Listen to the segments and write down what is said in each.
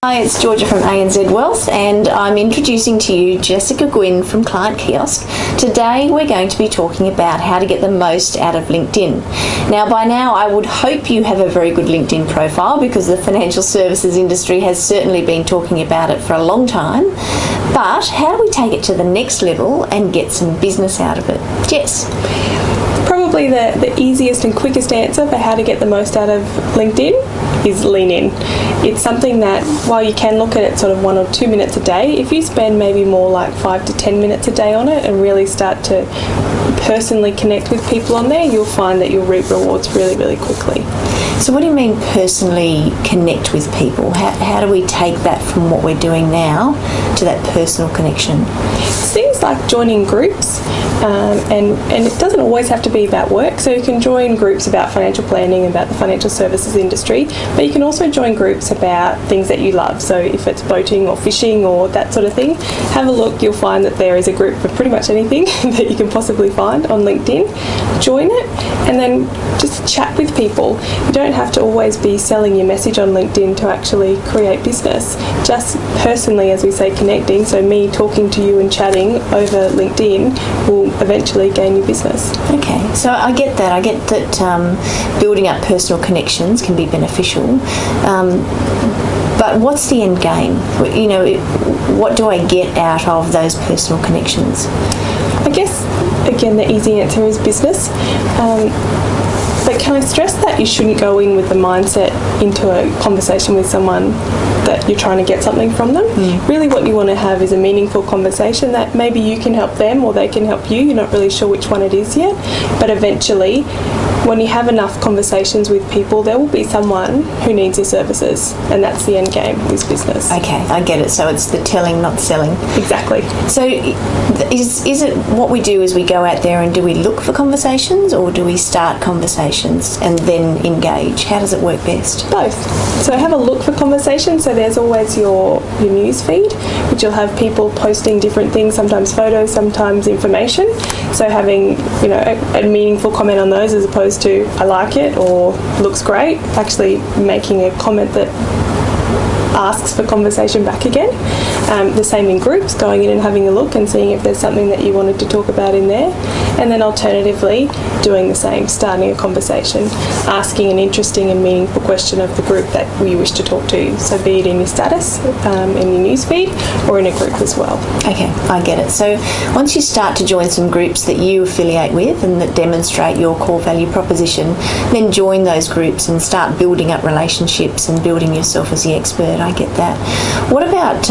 Hi, it's Georgia from ANZ Wealth, and I'm introducing to you Jessica Gwynn from Client Kiosk. Today we're going to be talking about how to get the most out of LinkedIn. Now, by now I would hope you have a very good LinkedIn profile, because the financial services industry has certainly been talking about it for a long time. But how do we take it to the next level and get some business out of it? Jess? Probably the easiest and quickest answer for how to get the most out of LinkedIn is lean in. It's something that, while you can look at it sort of 1 or 2 minutes a day, if you spend maybe more like 5 to 10 minutes a day on it and really start to personally connect with people on there, you'll find that you'll reap rewards really, really quickly. So what do you mean personally connect with people? How do we take that from what we're doing now to that personal connection? Things like joining groups, and it doesn't always have to be about work, so you can join groups about financial planning, about the financial services industry, but you can also join groups about things that you love. So if it's boating or fishing or that sort of thing, have a look. You'll find that there is a group for pretty much anything that you can possibly find on LinkedIn. Join it and then just chat with people. You don't have to always be selling your message on LinkedIn to actually create business. Just personally, as we say, connecting, so me talking to you and chatting over LinkedIn will eventually gain you business. Okay, so I get that. I get that building up personal connections can be beneficial. But what's the end game? You know, what do I get out of those personal connections? I guess, again, the easy answer is business. But can I stress that you shouldn't go in with the mindset into a conversation with someone that you're trying to get something from them. Really what you want to have is a meaningful conversation that maybe you can help them or they can help you. You're not really sure which one it is yet. But eventually, when you have enough conversations with people, there will be someone who needs your services, and that's the end game, is business. Okay, I get it. So it's the telling, not selling. Exactly. So is it what we do is we go out there and do we look for conversations, or do we start conversations and then engage? How does it work best? Both. So have a look for conversations. So there's always your news feed, which you'll have people posting different things, sometimes photos, sometimes information. So having, you know, a meaningful comment on those as opposed to I like it or looks great, actually making a comment that asks for conversation back again. The same in groups, going in and having a look and seeing if there's something that you wanted to talk about in there. And then alternatively, doing the same, starting a conversation, asking an interesting and meaningful question of the group that you wish to talk to. So be it in your status, in your newsfeed, or in a group as well. Okay, I get it. So once you start to join some groups that you affiliate with and that demonstrate your core value proposition, then join those groups and start building up relationships and building yourself as the expert. I get that. What about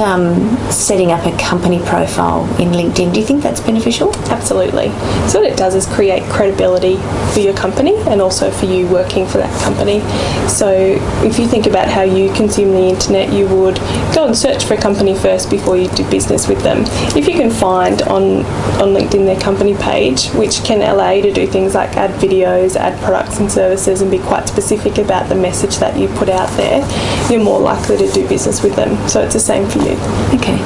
setting up a company profile in LinkedIn? Do you think that's beneficial? Absolutely. So what it does is create credibility for your company and also for you working for that company. So if you think about how you consume the internet, you would go and search for a company first before you do business with them. If you can find on LinkedIn their company page, which can allow you to do things like add videos, add products and services, and be quite specific about the message that you put out there, you're more likely to do business with them. So it's the same for you. Okay.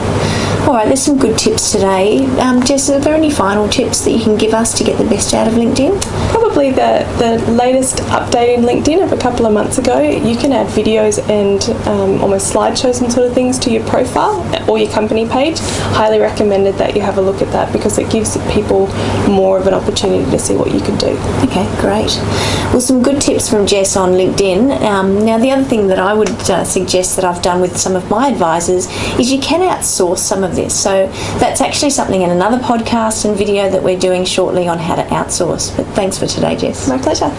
All right, there's some good tips today. Jess, are there any final tips that you can give us to get the best out of LinkedIn? Probably the latest update in LinkedIn of a couple of months ago. You can add videos and almost slideshows and sort of things to your profile or your company page. Highly recommended that you have a look at that, because it gives people more of an opportunity to see what you can do. Okay, great. Well, some good tips from Jess on LinkedIn. Now, the other thing that I would suggest that I've done with some of my advisors is you can outsource some of this. So that's actually something in another podcast and video that we're doing shortly on how to outsource. But thanks for today, Jess. My pleasure.